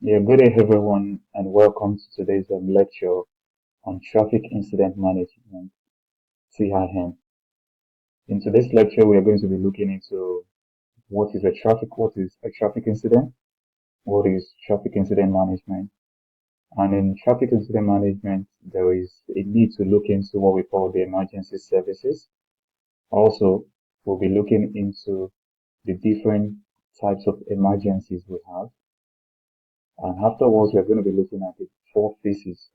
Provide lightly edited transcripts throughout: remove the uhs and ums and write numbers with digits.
Yeah, good day everyone, and welcome to today's lecture on traffic incident management, CIM. In today's lecture, we are going to be looking into what is a traffic incident, what is traffic incident management, and in traffic incident management, there is a need to look into what we call the emergency services. Also, we'll be looking into the different types of emergencies we have, and afterwards, we're going to be looking at the four phases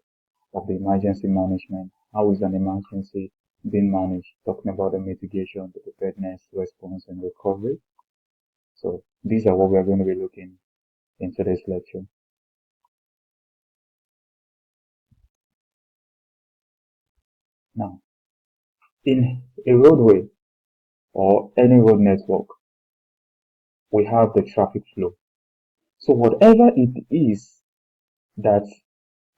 of the emergency management. How is an emergency being managed? Talking about the mitigation, the preparedness, response, and recovery. So these are what we are going to be looking in today's lecture. Now, in a roadway or any road network, we have the traffic flow. So whatever it is that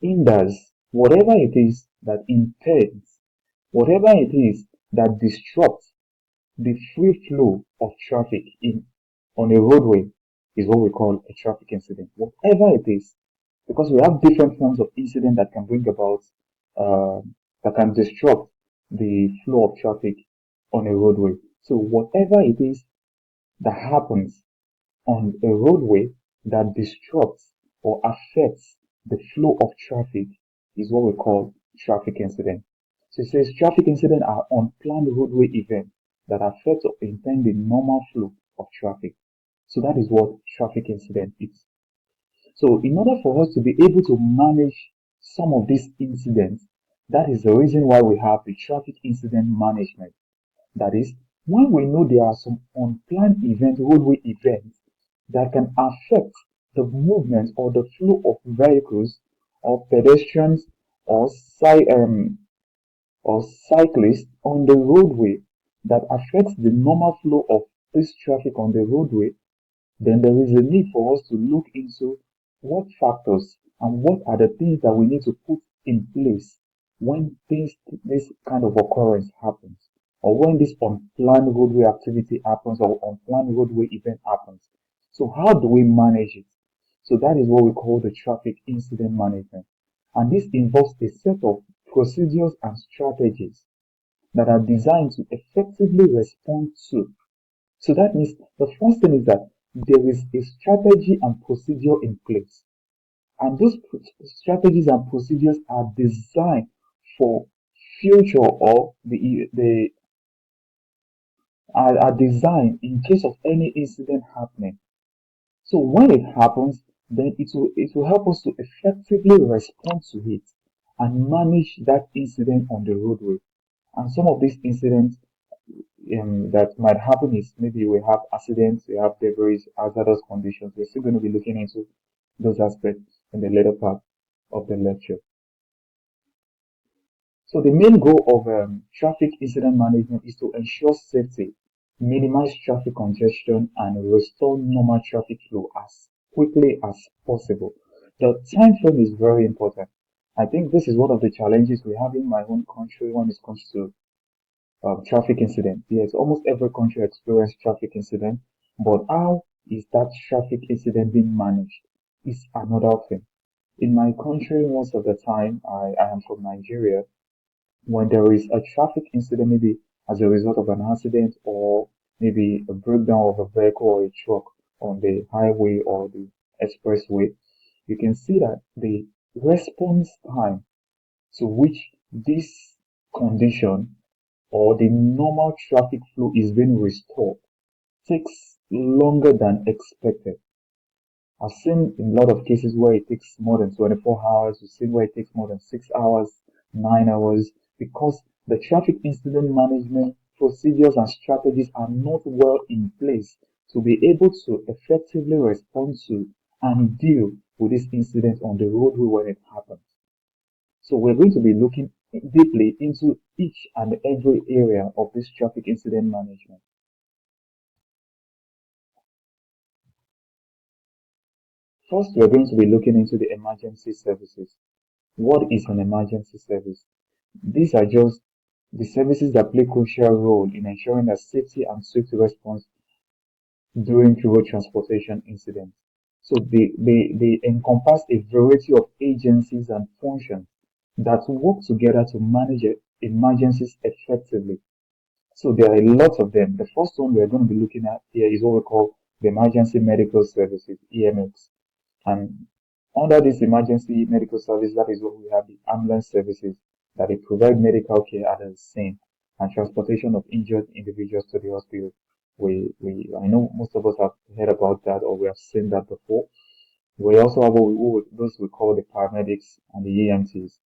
hinders, whatever it is that impairs, whatever it is that disrupts the free flow of traffic in on a roadway is what we call a traffic incident. Whatever it is, because we have different forms of incident that can bring about, uh, that can disrupt the flow of traffic on a roadway. So whatever it is that happens on a roadway that disrupts or affects the flow of traffic is what we call traffic incident. So it says traffic incidents are unplanned roadway events that affect or impede the normal flow of traffic. So that is what traffic incident is. So in order for us to be able to manage some of these incidents, that is the reason why we have the traffic incident management. That is, when we know there are some unplanned events, roadway events, that can affect the movement or the flow of vehicles or pedestrians or, or cyclists on the roadway that affects the normal flow of this traffic on the roadway, then there is a need for us to look into what factors and what are the things that we need to put in place when this kind of occurrence happens, or when this unplanned roadway activity happens or unplanned roadway event happens. So how do we manage it? So that is what we call the traffic incident management. And this involves a set of procedures and strategies that are designed to effectively respond to. So that means the first thing is that there is a strategy and procedure in place. And those strategies and procedures are designed for future or are designed in case of any incident happening. So when it happens, then it will help us to effectively respond to it and manage that incident on the roadway. And some of these incidents that might happen is maybe we have accidents, we have debris, hazardous conditions. We're still going to be looking into those aspects in the later part of the lecture. So the main goal of traffic incident management is to ensure safety, minimize traffic congestion, and restore normal traffic flow as quickly as possible. The time frame is very important. I think this is one of the challenges we have in my own country when it comes to traffic incident. Yes, almost every country experiences traffic incident, but how is that traffic incident being managed is another thing. In my country, most of the time, I am from Nigeria. When there is a traffic incident, maybe as a result of an accident or maybe a breakdown of a vehicle or a truck on the highway or the expressway, you can see that the response time to which this condition or the normal traffic flow is being restored takes longer than expected. I've seen in a lot of cases where it takes more than 24 hours. We've seen where it takes more than 6 hours, 9 hours, because the traffic incident management procedures and strategies are not well in place to be able to effectively respond to and deal with this incident on the roadway when it happens. So we're going to be looking deeply into each and every area of this traffic incident management. First, we're going to be looking into the emergency services. What is an emergency service? These are just the services that play a crucial role in ensuring that safety and swift response during road transportation incidents. So they encompass a variety of agencies and functions that work together to manage emergencies effectively. So there are a lot of them. The first one we're going to be looking at here is what we call the Emergency Medical Services, EMS. And under this emergency medical service, that is what we have the ambulance services that they provide medical care at the scene and transportation of injured individuals to the hospital. I know most of us have heard about that or we have seen that before. We also have those we call the paramedics and the EMTs.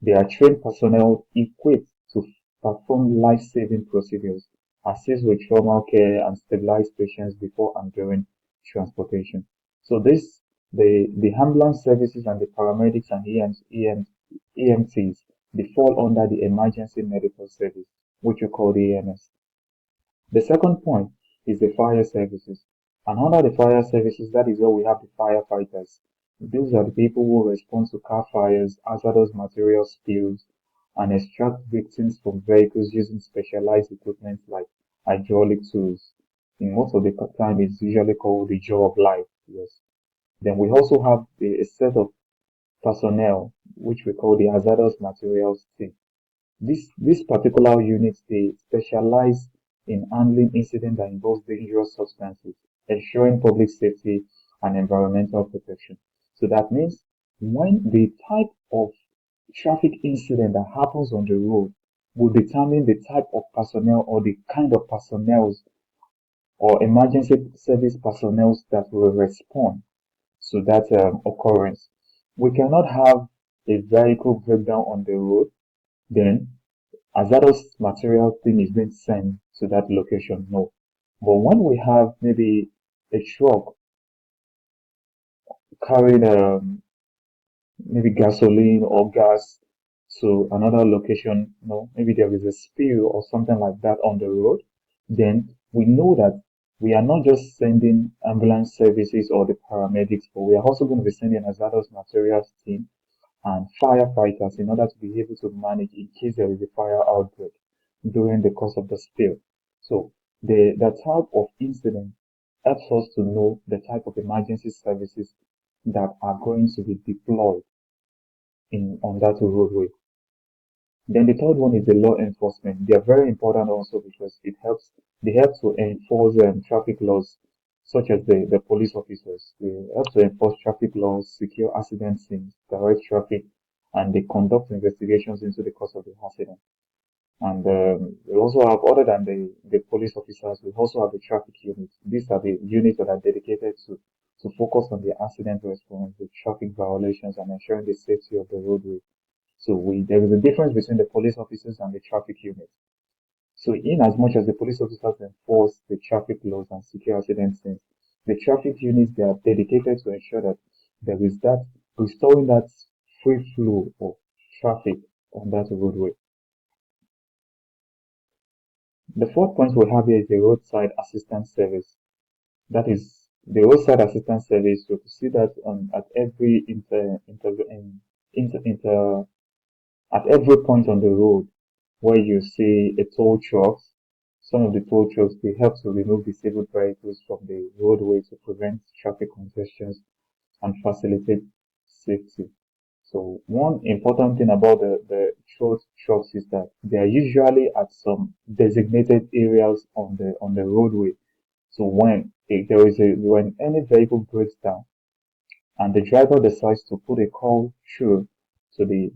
They are trained personnel equipped to perform life-saving procedures, assist with trauma care, and stabilize patients before and during transportation. So the ambulance services and the paramedics and EMTs, they fall under the emergency medical service, which we call the EMS. The second point is the fire services. And under the fire services, that is where we have the firefighters. Those are the people who respond to car fires, hazardous material spills, and extract victims from vehicles using specialized equipment like hydraulic tools. In most of the time, it's usually called the jaw of life. Yes. Then we also have a set of personnel, which we call the hazardous materials team. This particular unit, they specialize in handling incidents that involve dangerous substances, ensuring public safety and environmental protection. So that means when the type of traffic incident that happens on the road will determine the type of personnel or the kind of personnel or emergency service personnel that will respond to that occurrence. We cannot have a vehicle breakdown on the road, then hazardous material thing is being sent to that location. No. But when we have maybe a truck carrying maybe gasoline or gas to another location, maybe there is a spill or something like that on the road, then we know that we are not just sending ambulance services or the paramedics, but we are also going to be sending hazardous materials team and firefighters in order to be able to manage in case there is a fire outbreak during the course of the spill. So the type of incident helps us to know the type of emergency services that are going to be deployed on that roadway. Then the third one is the law enforcement. They are very important also because they help to enforce traffic laws, such as the police officers. They help to enforce traffic laws, secure accident scenes, direct traffic, and they conduct investigations into the cause of the accident. And we also have, other than the police officers, we also have the traffic units. These are the units that are dedicated to focus on the accident response, the traffic violations, and ensuring the safety of the roadway. So there is a difference between the police officers and the traffic units. So in as much as the police officers enforce the traffic laws and secure accident scenes, the traffic units, they are dedicated to ensure that there is that restoring that free flow of traffic on that roadway. The fourth point we have here is the roadside assistance service. That is the roadside assistance service. So to see that at every at every point on the road where you see a tow trucks, some of the tow trucks, they help to remove disabled vehicles from the roadway to prevent traffic congestions and facilitate safety. So one important thing about the tow trucks is that they are usually at some designated areas on the roadway. So when any vehicle breaks down, and the driver decides to put a call through to the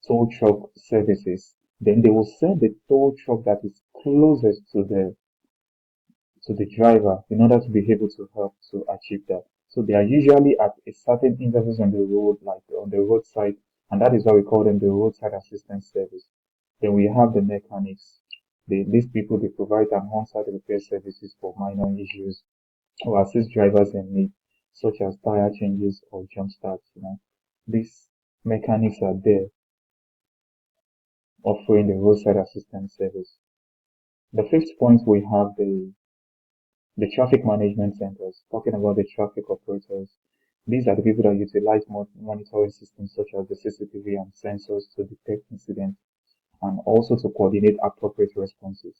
tow truck services, then they will send the tow truck that is closest to the driver in order to be able to help to achieve that. So they are usually at a certain intervals on the road, like on the roadside, and that is why we call them the roadside assistance service. Then we have the mechanics. These people, they provide an on-site repair services for minor issues or assist drivers in need, such as tire changes or jump starts. These mechanics are there offering the roadside assistance service. The fifth point, we have the traffic management centers. Talking about the traffic operators, these are the people that utilize monitoring systems such as the CCTV and sensors to detect incidents and also to coordinate appropriate responses.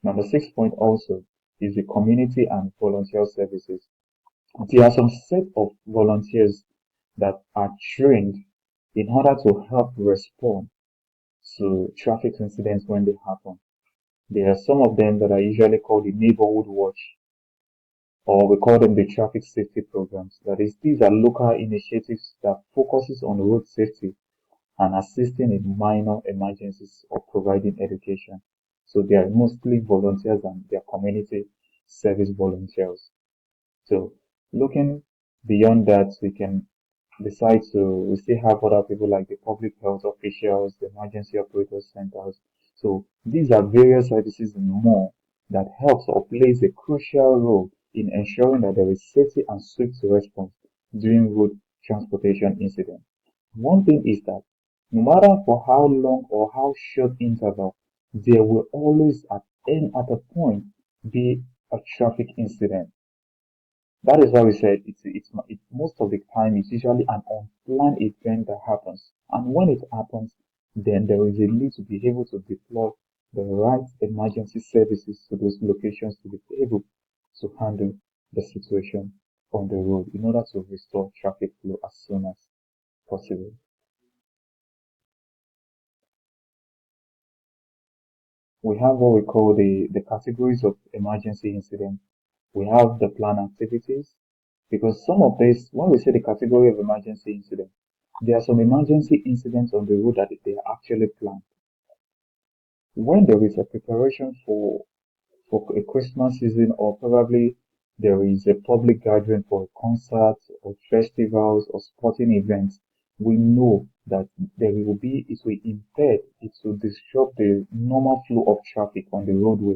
Now, the sixth point also is the community and volunteer services. There are some set of volunteers that are trained in order to help respond to traffic incidents when they happen. There are some of them that are usually called the neighborhood watch, or we call them the traffic safety programs. That is, these are local initiatives that focuses on road safety and assisting in minor emergencies or providing education. So they are mostly volunteers and they are community service volunteers. So looking beyond that, we can decide to, we still have other people like the public health officials, the emergency operators centers. So these are various services and more that helps or plays a crucial role in ensuring that there is safety and swift response during road transportation incidents. One thing is that no matter for how long or how short interval, there will always at a point be a traffic incident. That is why we said most of the time it's usually an unplanned event that happens. And when it happens, then there is a need to be able to deploy the right emergency services to those locations to be able to handle the situation on the road in order to restore traffic flow as soon as possible. We have what we call the categories of emergency incidents. We have the planned activities, because some of this, when we say the category of emergency incident, there are some emergency incidents on the road that they are actually planned. When there is a preparation for a Christmas season, or probably there is a public gathering for a concert or festivals or sporting events, we know that it will impair, it will disrupt the normal flow of traffic on the roadway,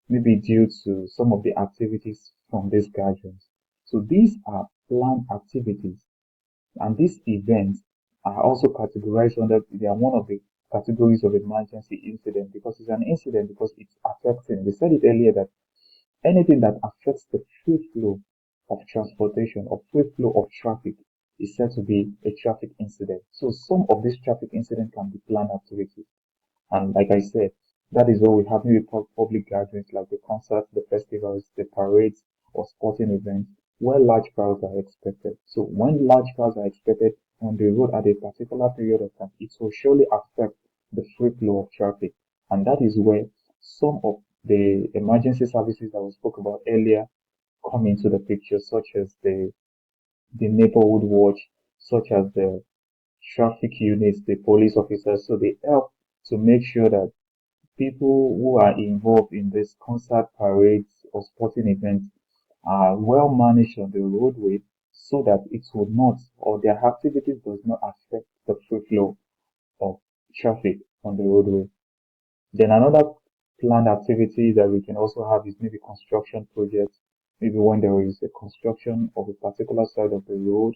maybe due to some of the activities from these gatherings. So these are planned activities, and these events are also categorized under, they are one of the categories of emergency incident, because it's an incident because it's affecting, we said it earlier, that anything that affects the free flow of transportation or free flow of traffic is said to be a traffic incident. So some of these traffic incidents can be planned activities. And like I said, that is what we have maybe public gatherings like the concerts, the festivals, the parades, or sporting events where large crowds are expected. So when large crowds are expected on the road at a particular period of time, it will surely affect the free flow of traffic. And that is where some of the emergency services that we spoke about earlier come into the picture, such as the neighborhood watch, such as the traffic units, the police officers. So they help to make sure that people who are involved in this concert, parades, or sporting events are well managed on the roadway so that it will not, or their activities does not affect the free flow of traffic on the roadway. Then another planned activity that we can also have is maybe construction projects. Maybe when there is a construction of a particular side of the road,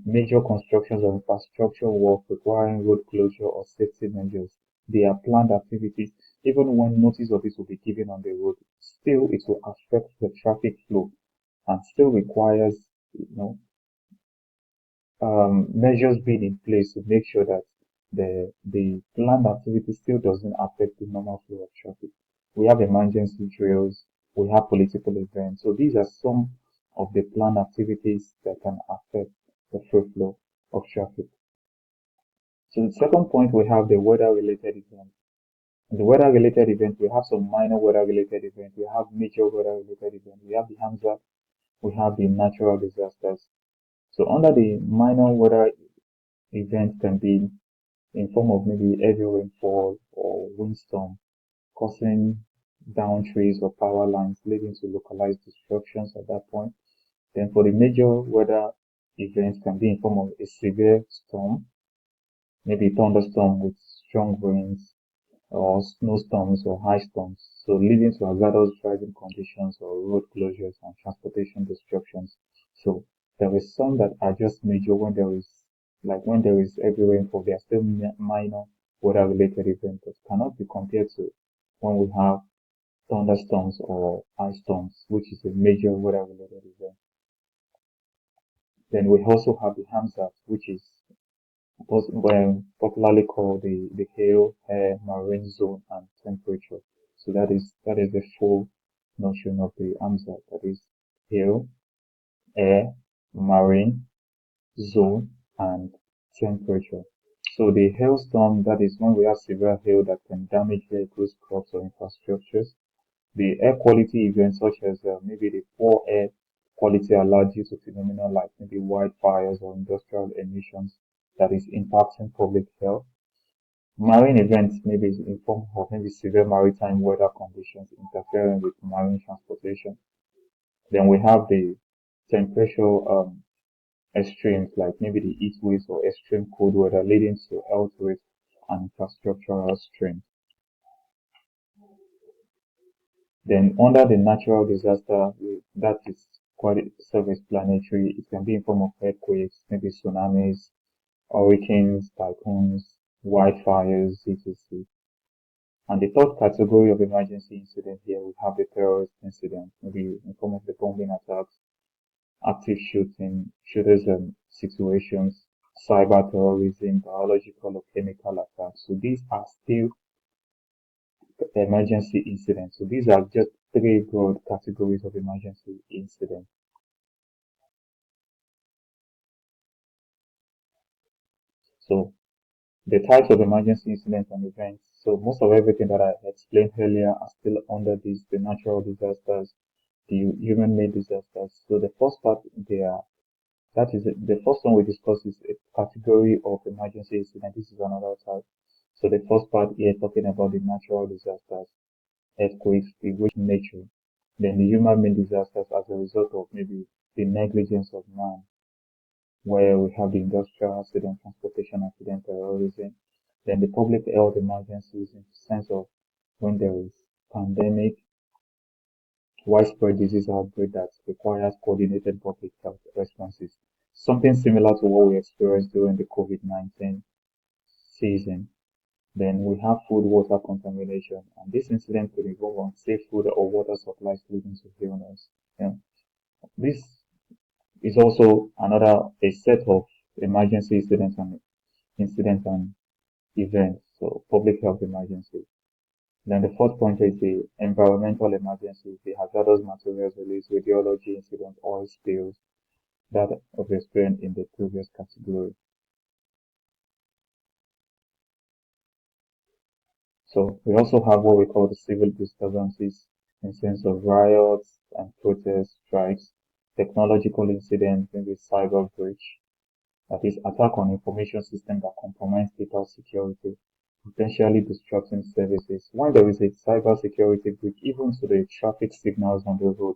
major constructions or infrastructure work requiring road closure or safety measures. They are planned activities. Even when notice of this will be given on the road, still it will affect the traffic flow and still requires, measures being in place to make sure that the planned activity still doesn't affect the normal flow of traffic. We have emergency drills, we have political events. So these are some of the planned activities that can affect the free flow of traffic. So the second point, we have the weather related events. In the weather related events, we have some minor weather related events, we have major weather related events, we have the HAMSA, we have the natural disasters. So under the minor weather events can be in form of maybe heavy rainfall or windstorm, causing down trees or power lines, leading to localized disruptions at that point. Then for the major weather events can be in form of a severe storm, maybe thunderstorm with strong winds, or snowstorms or high storms, so leading to hazardous driving conditions or road closures and transportation disruptions. So there is some that are just major when there is, like when there is heavy rainfall, they are still minor weather related events, but cannot be compared to when we have thunderstorms or ice storms, which is a major weather related event. Then we also have the HAMSAT, which is popularly called the hail, air, marine zone, and temperature. So that is the full notion of the AMSAT, that is hail, air, marine, zone, and temperature. So the hailstorm, that is when we have severe hail that can damage vehicles, crops, or infrastructures. The air quality events such as maybe the poor air quality allowed due to phenomena like maybe wildfires or industrial emissions that is impacting public health. Marine events maybe in form of maybe severe maritime weather conditions interfering with marine transportation. Then we have the temperature extremes like maybe the heat waves or extreme cold weather leading to health risks and infrastructural strain. Then under the natural disaster, that is quite self-explanatory. It can be in form of earthquakes, maybe tsunamis, hurricanes, typhoons, wildfires, etc. And the third category of emergency incident here, we have the terrorist incident, maybe in form of the bombing attacks, active shooters and situations, cyber terrorism, biological or chemical attacks. So these are still emergency incidents. So these are just three broad categories of emergency incidents. So the types of emergency incidents and events. So most of everything that I explained earlier are still under the natural disasters, the human-made disasters. So the first part they are that is the first one we discussed is a category of emergency incident. This is another type. So the first part here talking about the natural disasters, earthquakes, the which nature, then the human-made disasters as a result of maybe the negligence of man, where we have the industrial accident, transportation accident, terrorism, then the public health emergencies in the sense of when there is pandemic, widespread disease outbreak that requires coordinated public health responses. Something similar to what we experienced during the COVID-19 season. Then we have food water contamination, and this incident could involve unsafe food or water supplies leading to illness. Yeah. This is also another a set of emergency incidents and events, so public health emergency. Then the fourth point is the environmental emergency, the hazardous materials release, radiology incident, oil spills that was explained in the previous category. So we also have what we call the civil disturbances in sense of riots and protests, strikes, technological incidents, maybe cyber breach, that is attack on information system that compromise data security, potentially disrupting services. When there is a cyber security breach, even to the traffic signals on the road,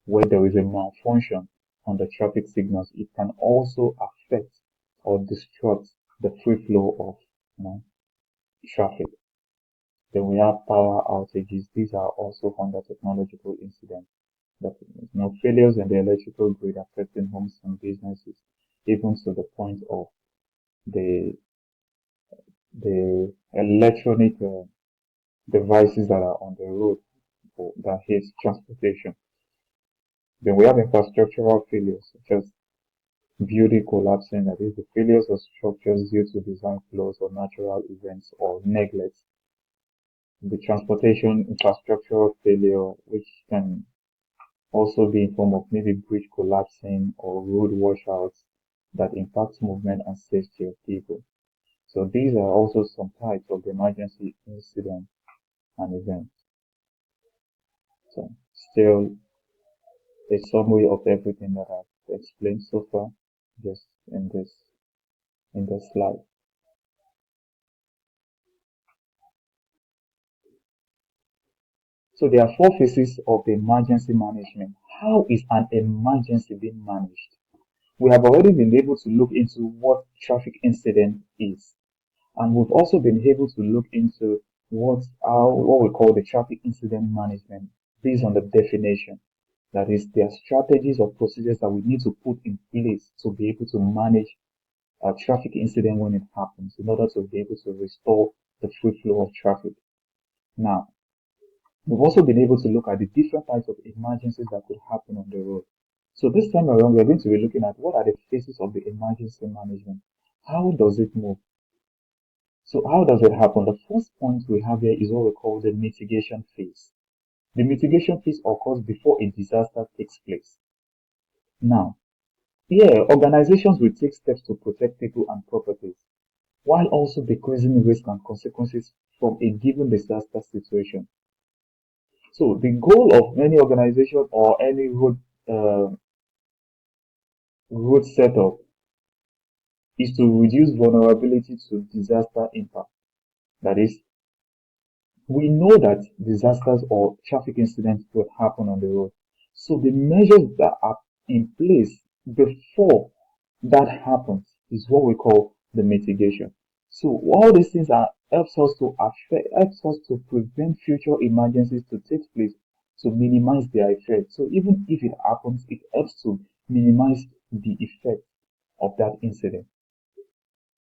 where there is a malfunction on the traffic signals, it can also affect or disrupt the free flow of traffic. Then we have power outages. These are also under technological incidents. That failures in the electrical grid affecting homes and businesses, even to the point of the the electronic devices that are on the road that hits transportation. Then we have infrastructural failures such as building collapsing, that is the failures of structures due to design flaws or natural events or neglect. The transportation infrastructural failure, which can also be in form of maybe bridge collapsing or road washouts that impacts movement and safety of people. So these are also some types of emergency incidents and events. So still a summary of everything that I've explained so far, just in this slide. So there are four phases of the emergency management. How is an emergency being managed? We have already been able to look into what traffic incident is, and we've also been able to look into what we call the traffic incident management based on the definition. That is, there are strategies or procedures that we need to put in place to be able to manage a traffic incident when it happens in order to be able to restore the free flow of traffic. Now, we've also been able to look at the different types of emergencies that could happen on the road. So this time around, we're going to be looking at what are the phases of the emergency management. How does it move? So how does it happen? The first point we have here is what we call the mitigation phase. The mitigation phase occurs before a disaster takes place. Now, Yeah, organizations will take steps to protect people and properties while also decreasing risk and consequences from a given disaster situation. So the goal of any organization or any uh, road setup is to reduce vulnerability to disaster impact. That is, we know that disasters or traffic incidents will happen on the road. So the measures that are in place before that happens is what we call the mitigation. So all these things are helps us to prevent future emergencies to take place to minimize their effect. So even if it happens, it helps to minimize the effect of that incident.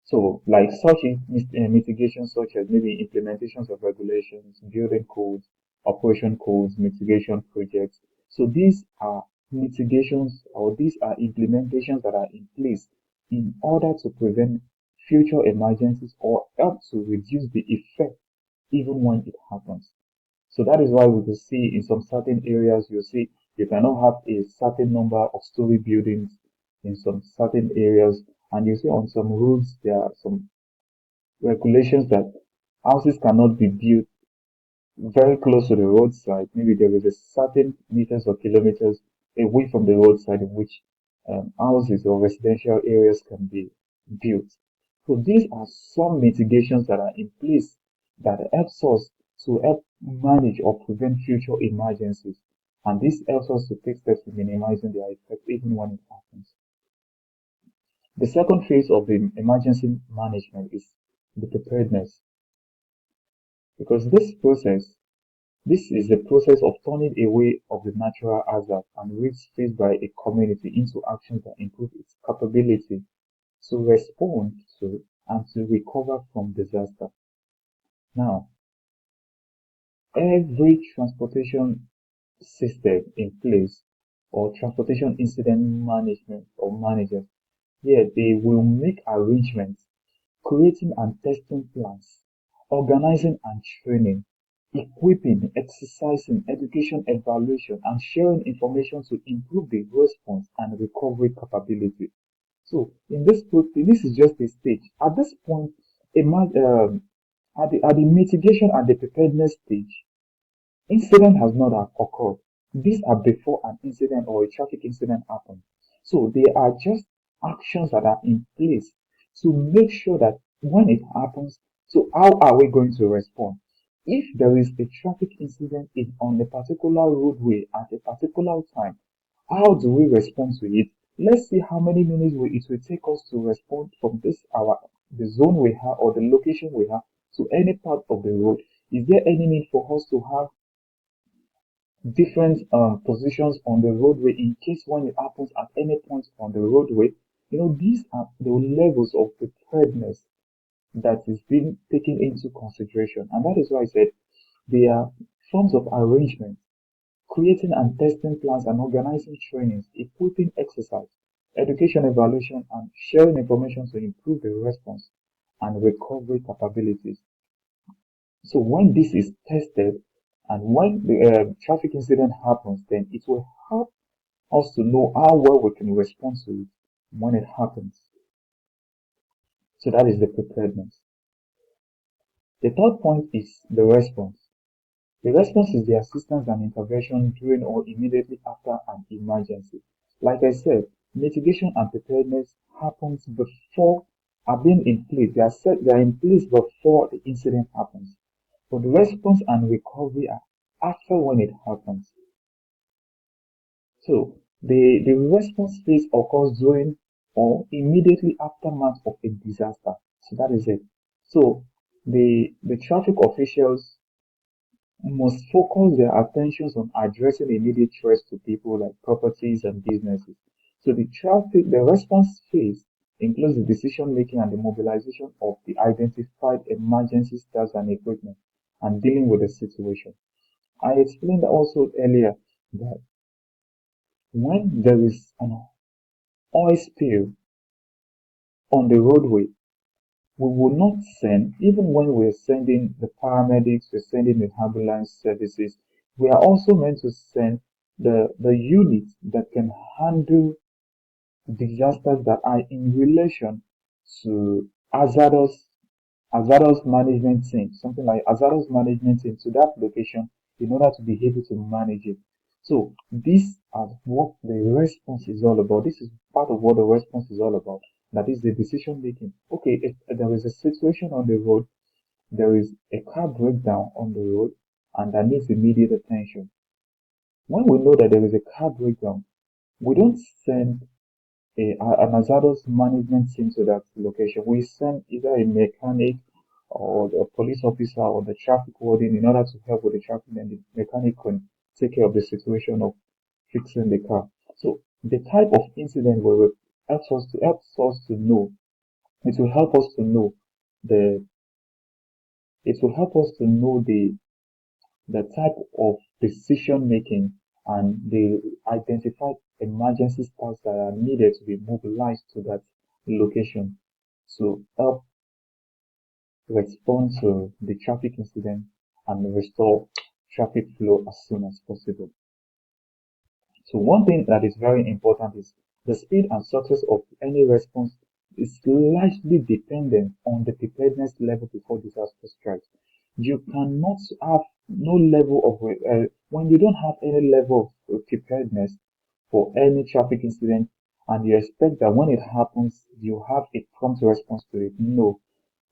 So, like such mitigations, such as maybe implementations of regulations, building codes, operation codes, mitigation projects. So these are mitigations or these are implementations that are in place in order to prevent future emergencies or help to reduce the effect even when it happens. So that is why we will see in some certain areas, you see you cannot have a certain number of story buildings in some certain areas. And you see on some roads, there are some regulations that houses cannot be built very close to the roadside. Maybe there is a certain meters or kilometers away from the roadside in which houses or residential areas can be built. So these are some mitigations that are in place that helps us to help manage or prevent future emergencies. And this helps us to take steps to minimizing their effect even when it happens. The second phase of the emergency management is the preparedness, because this is the process of turning away of the natural hazard and risks faced by a community into actions that improve its capability to respond to and to recover from disaster. Now, every transportation system in place or transportation incident management or managers, yeah, they will make arrangements, creating and testing plans, organizing and training, equipping, exercising, education evaluation, and sharing information to improve the response and recovery capability. So this is just a stage. At this point, at the mitigation and the preparedness stage, incident has not occurred. These are before an incident or a traffic incident happens. So they are just actions that are in place to make sure that when it happens, so how are we going to respond? If there is a traffic incident on a particular roadway at a particular time, how do we respond to it? Let's see how many minutes it will take us to respond from the zone we have or the location we have to any part of the road. Is there any need for us to have different positions on the roadway in case when it happens at any point on the roadway? These are the levels of preparedness that is being taken into consideration. And that is why I said they are forms of arrangement, creating and testing plans and organizing trainings, equipping exercise, education evaluation, and sharing information to improve the response and recovery capabilities. So when this is tested and when the traffic incident happens, then it will help us to know how well we can respond to it when it happens. So that is the preparedness. The third point is the response. The response is the assistance and intervention during or immediately after an emergency. Like I said, mitigation and preparedness happens before are being in place. They are in place before the incident happens. But the response and recovery are after when it happens. So the response phase occurs during or immediately aftermath of a disaster. So that is it. So the traffic officials must focus their attentions on addressing immediate threats to people like properties and businesses. So the response phase includes the decision making and the mobilization of the identified emergency staff and equipment and dealing with the situation. I explained also earlier that when there is an oil spill on the roadway, we will not send, even when we're sending the paramedics, we're sending the ambulance services, we are also meant to send the unit that can handle disasters that are in relation to hazardous management team, something like hazardous management team to that location in order to be able to manage it. So this is what the response is all about. This is part of what the response is all about. That is the decision making. Okay, if there is a situation on the road, there is a car breakdown on the road, and that needs immediate attention. When we know that there is a car breakdown, we don't send an hazardous management team to that location. We send either a mechanic or a police officer or the traffic warden in order to help with the traffic, and the mechanic can take care of the situation of fixing the car. So the type of incident where helps us to know, it will help us to know the it will help us to know the type of decision making and the identified emergency staff that are needed to be mobilized to that location to help respond to the traffic incident and restore traffic flow as soon as possible. So one thing that is very important is the speed and success of any response is largely dependent on the preparedness level before disaster strikes. You cannot have no level of when you don't have any level of preparedness for any traffic incident and you expect that when it happens you have a prompt response to it. No,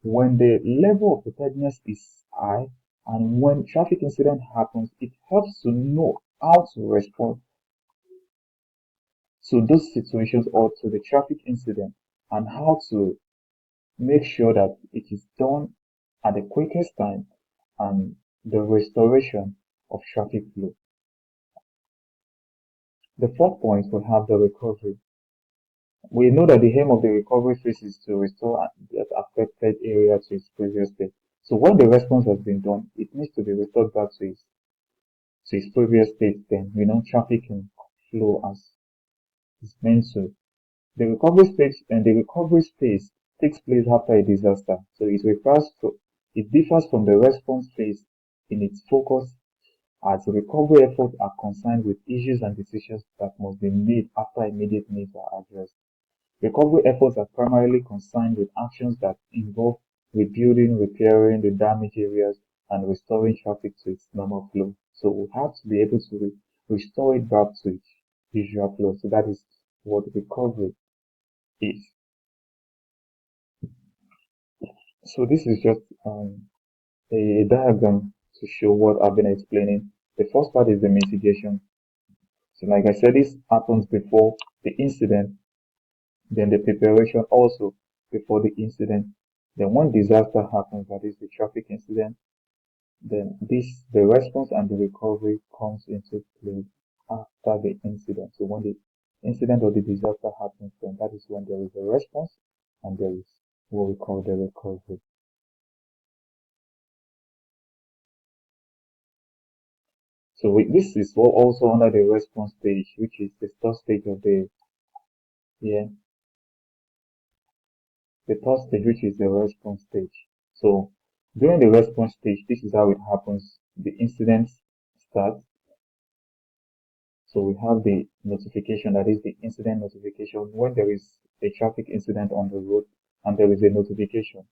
when the level of preparedness is high and when traffic incident happens, it helps to know how to respond to those situations or to the traffic incident and how to make sure that it is done at the quickest time and the restoration of traffic flow. The fourth point will have the recovery. We know that the aim of the recovery phase is to restore that affected area to its previous state. So when the response has been done, it needs to be restored back to its previous state. Then traffic can flow as it's meant to. The recovery phase takes place after a disaster, so it differs from the response phase in its focus as recovery efforts are concerned with issues and decisions that must be made after immediate needs are addressed. Recovery efforts are primarily concerned with actions that involve rebuilding, repairing the damaged areas, and restoring traffic to its normal flow. So we have to be able to restore it back to its usual flow. So that is what recovery is. So this is just a diagram to show what I've been explaining. The first part is the mitigation. So like I said, this happens before the incident, then the preparation also before the incident. Then when disaster happens, that is the traffic incident, then the response and the recovery comes into play after the incident. So when the incident or the disaster happens, then that is when there is a response and there is what we call the recovery. So this is also under the response stage, which is the third stage of yeah, the third stage, which is the response stage. So during the response stage, this is how it happens. The incident starts. So we have the notification, that is the incident notification when there is a traffic incident on the road and there is a notification.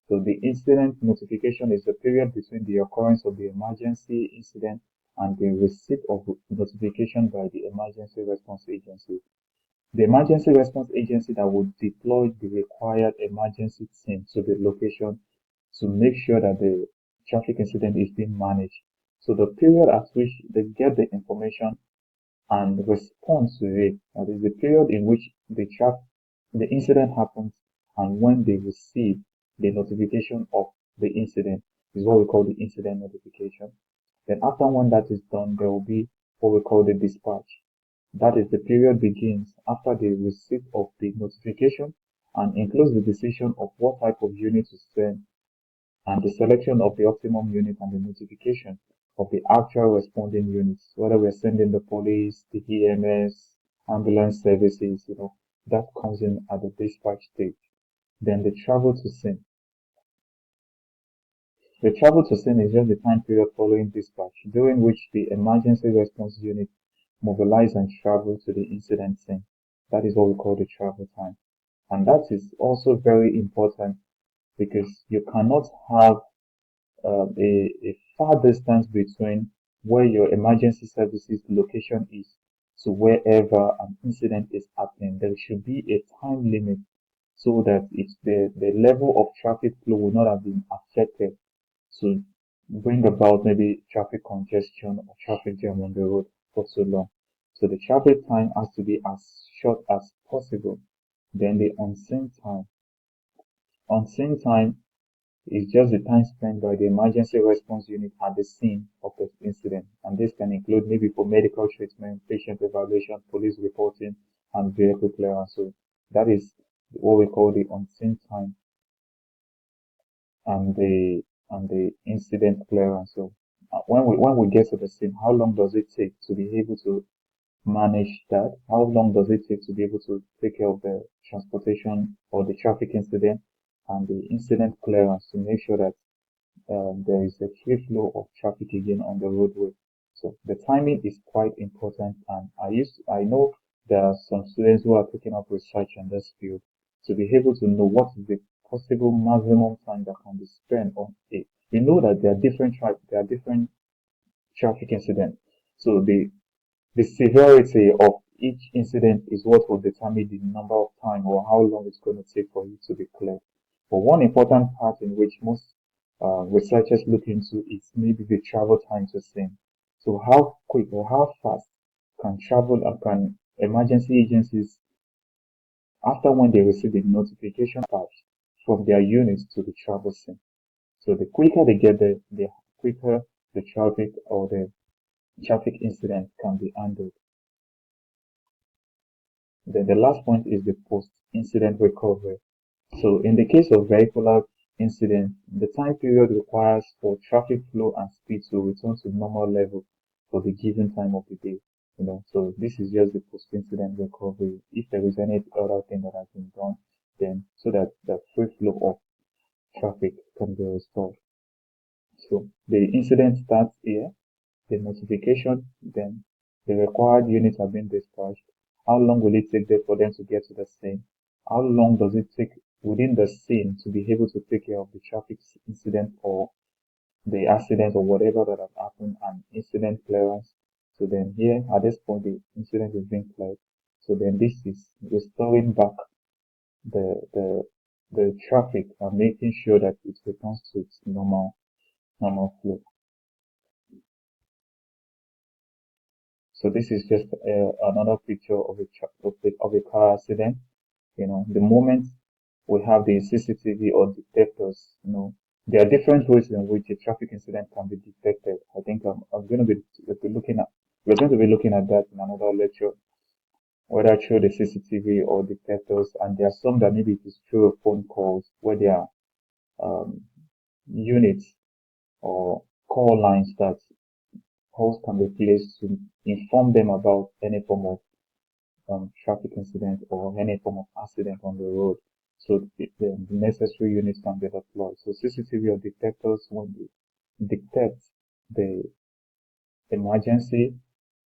So the incident notification is the period between the occurrence of the emergency incident and the receipt of notification by the emergency response agency. The emergency response agency that would deploy the required emergency team to the location to make sure that the traffic incident is being managed. So the period at which they get the information and respond to it, that is the period in which the incident happens and when they receive the notification of the incident is what we call the incident notification. Then after when that is done, there will be what we call the dispatch. That is the period begins after the receipt of the notification and includes the decision of what type of unit to send and the selection of the optimum unit and the notification of the actual responding units, whether we're sending the police, the EMS, ambulance services, that comes in at the dispatch stage. Then the travel to scene. The travel to scene is just the time period following dispatch, during which the emergency response unit mobilize and travel to the incident scene. That is what we call the travel time. And that is also very important because you cannot have a far distance between where your emergency services location is to wherever an incident is happening. There should be a time limit so that the level of traffic flow will not have been affected to bring about maybe traffic congestion or traffic jam on the road for so long. So the traffic time has to be as short as possible. Then the unseen time. Unseen time is just the time spent by the emergency response unit at the scene of the incident. And this can include maybe for medical treatment, patient evaluation, police reporting, and vehicle clearance. So that is what we call the unseen time and the incident clearance. So when we get to the scene, how long does it take to be able to manage that? How long does it take to be able to take care of the transportation or the traffic incident and the incident clearance to make sure that there is a free flow of traffic again on the roadway. So the timing is quite important, and I know there are some students who are taking up research in this field to be able to know what is the possible maximum time that can be spent on it. We know that there are different traffic incidents. So the severity of each incident is what will determine the number of time or how long it's going to take for you to be cleared. But one important part in which most researchers look into is maybe the travel time to scene. So how quick or how fast can travel and can emergency agencies after when they receive the notification patch from their units to the travel scene. So the quicker they get there, the quicker the traffic or the traffic incident can be handled. Then the last point is the post-incident recovery. So in the case of vehicular incident, the time period requires for traffic flow and speed to return to normal level for the given time of the day. So this is just the post-incident recovery. If there is any other thing that has been done, then so that the free flow of traffic can be restored. So the incident starts here, the notification, then the required units have been dispatched. How long will it take for them to get to the scene? How long does it take within the scene to be able to take care of the traffic incident or the accident or whatever that has happened and incident clearance? So then here at this point the incident is being cleared. So then this is restoring back the the traffic and making sure that it returns to its normal flow. So this is just another picture of of a car accident. The moment we have the CCTV or detectors, there are different ways in which a traffic incident can be detected. I think I'm going to be looking at, we're going to be looking at that in another lecture, whether through the CCTV or detectors. And there are some that maybe it is through phone calls where there are um, units or call lines that calls can be placed to inform them about any form of traffic incident or any form of accident on the road. So the necessary units can be deployed. So CCTV or detectors, when they detect the emergency,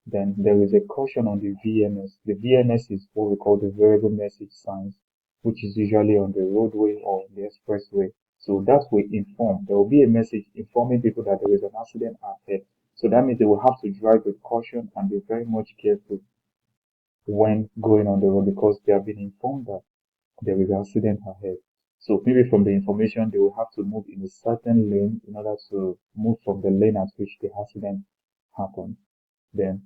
then there is a caution on the VMS. The VMS is what we call the variable message signs, which is usually on the roadway or the expressway. So that will inform. There will be a message informing people that there is an accident ahead. So that means they will have to drive with caution and be very much careful when going on the road because they have been informed that there is an accident ahead. So maybe from the information, they will have to move in a certain lane in order to move from the lane at which the accident happened. Then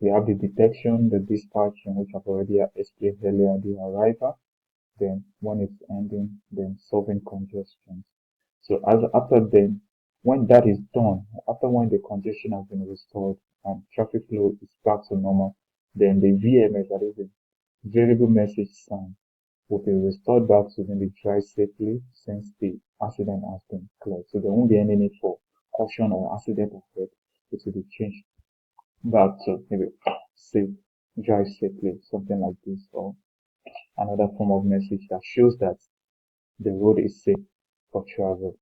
we have the detection, the dispatch, which I've already explained earlier, the arrival, then when it's ending, then solving congestion. So after then, when that is done, after when the congestion has been restored and traffic flow is back to normal, then the VMS, that is the variable message sign, will be restored back to maybe drive safely since the accident has been cleared. So there won't be any need for caution or accident ahead. It will be changed back to maybe safe, drive safely, something like this, or another form of message that shows that the road is safe for travel.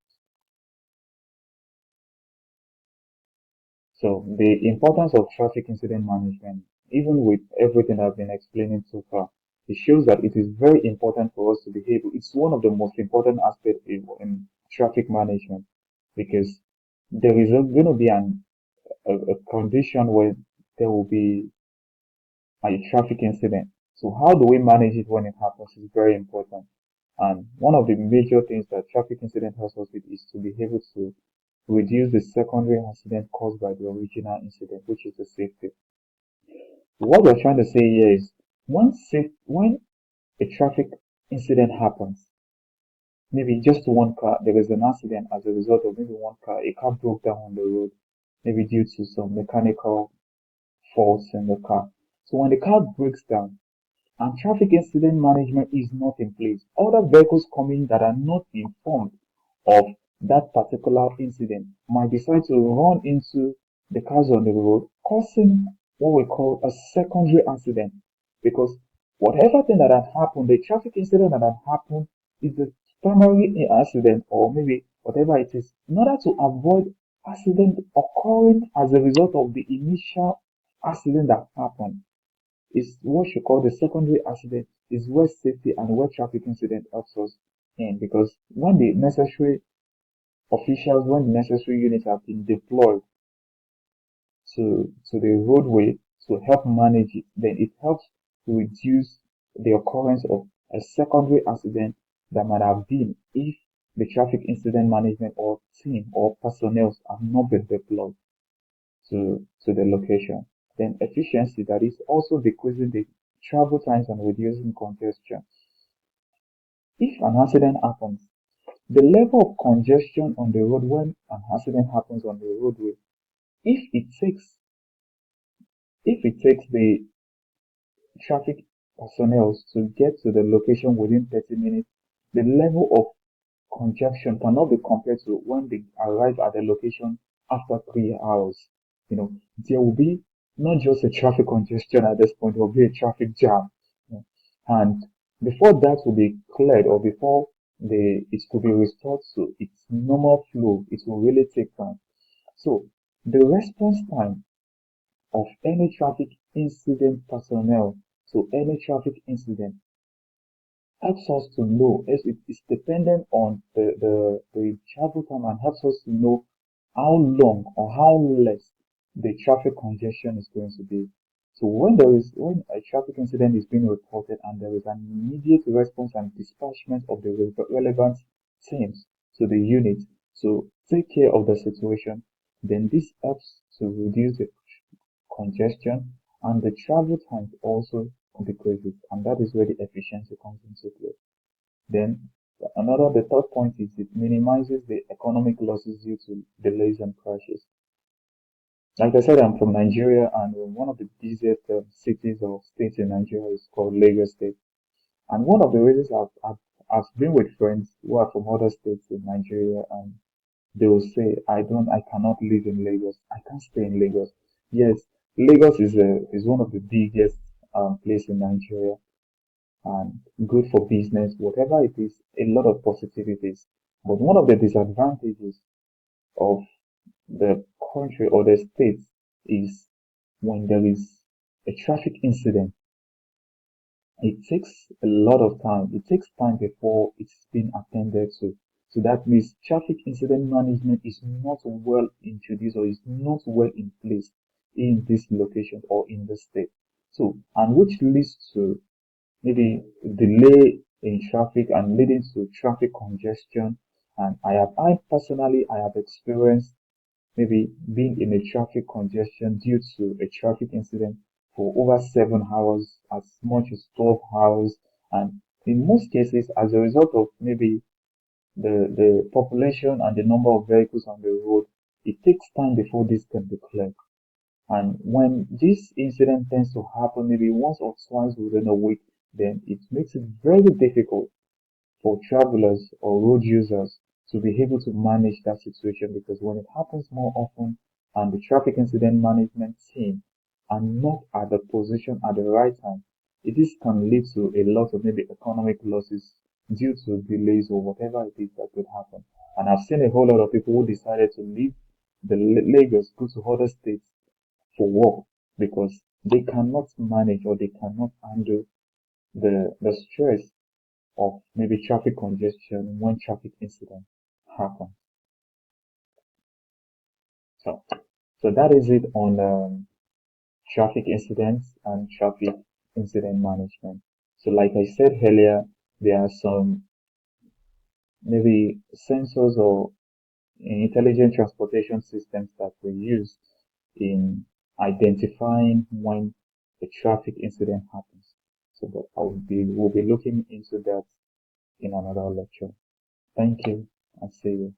So the importance of traffic incident management even with everything I've been explaining so far, it shows that it is very important for us to be able. It's one of the most important aspects in traffic management because there is going to be a condition where there will be a traffic incident. So how do we manage it when it happens is very important. And one of the major things that traffic incident helps us with is to be able to reduce the secondary accident caused by the original incident, which is the safety. What we're trying to say here is when a traffic incident happens, maybe just one car, there is an accident as a result of maybe one car, a car broke down on the road, maybe due to some mechanical faults in the car. So when the car breaks down, and traffic incident management is not in place. Other vehicles coming that are not informed of that particular incident might decide to run into the cars on the road, causing what we call a secondary accident. Because whatever thing that had happened, the traffic incident that had happened is the primary accident or maybe whatever it is, in order to avoid accident occurring as a result of the initial accident that happened is what you call the secondary accident is where safety and where traffic incident helps us in because when the necessary officials, when the necessary units have been deployed to the roadway to help manage it, then it helps to reduce the occurrence of a secondary accident that might have been if the traffic incident management or team or personnel have not been deployed to the location. Then efficiency, that is also decreasing the travel times and reducing congestion. If an accident happens, the level of congestion on the road when an accident happens on the roadway, if it takes the traffic personnel to get to the location within 30 minutes, the level of congestion cannot be compared to when they arrive at the location after 3 hours. You know, there will be not just a traffic congestion at this point, there will be a traffic jam. You know, and before that will be cleared or before it could be restored to its normal flow, it will really take time. So the response time of any traffic incident personnel to any traffic incident helps us to know as it is dependent on the travel time and helps us to know how long or how less the traffic congestion is going to be. So when a traffic incident is being reported and there is an immediate response and dispatchment of the relevant teams to the unit to take care of the situation, then this helps to reduce the congestion and the travel time also decreases, and that is where the efficiency comes into play. Then the third point is it minimizes the economic losses due to delays and crashes. Like I said, I'm from Nigeria, and one of the busiest cities or states in Nigeria is called Lagos State. And one of the reasons I've been with friends who are from other states in Nigeria, and they will say, I cannot live in Lagos. I can't stay in Lagos. Yes, Lagos is one of the biggest place in Nigeria and good for business, whatever it is, a lot of positivities. But one of the disadvantages of the country or the state is when there is a traffic incident, it takes a lot of time. It takes time before it's been attended to. So that means traffic incident management is not well introduced or is not well in place in this location or in the state. So, and which leads to maybe delay in traffic and leading to traffic congestion. And I personally, I have experienced maybe being in a traffic congestion due to a traffic incident for over 7 hours, as much as 12 hours. And in most cases, as a result of maybe the population and the number of vehicles on the road, it takes time before this can be cleared. And when this incident tends to happen maybe once or twice within a week, then it makes it very difficult for travelers or road users to be able to manage that situation because when it happens more often and the traffic incident management team are not at the position at the right time, this can lead to a lot of maybe economic losses due to delays or whatever it is that could happen. And I've seen a whole lot of people who decided to leave the Lagos, go to other states for work because they cannot manage or they cannot handle the stress of maybe traffic congestion when traffic incident happen. So, so that is it on traffic incidents and traffic incident management. So like I said earlier, there are some maybe sensors or intelligent transportation systems that we use in identifying when a traffic incident happens. So but we'll be looking into that in another lecture. Thank you and see you.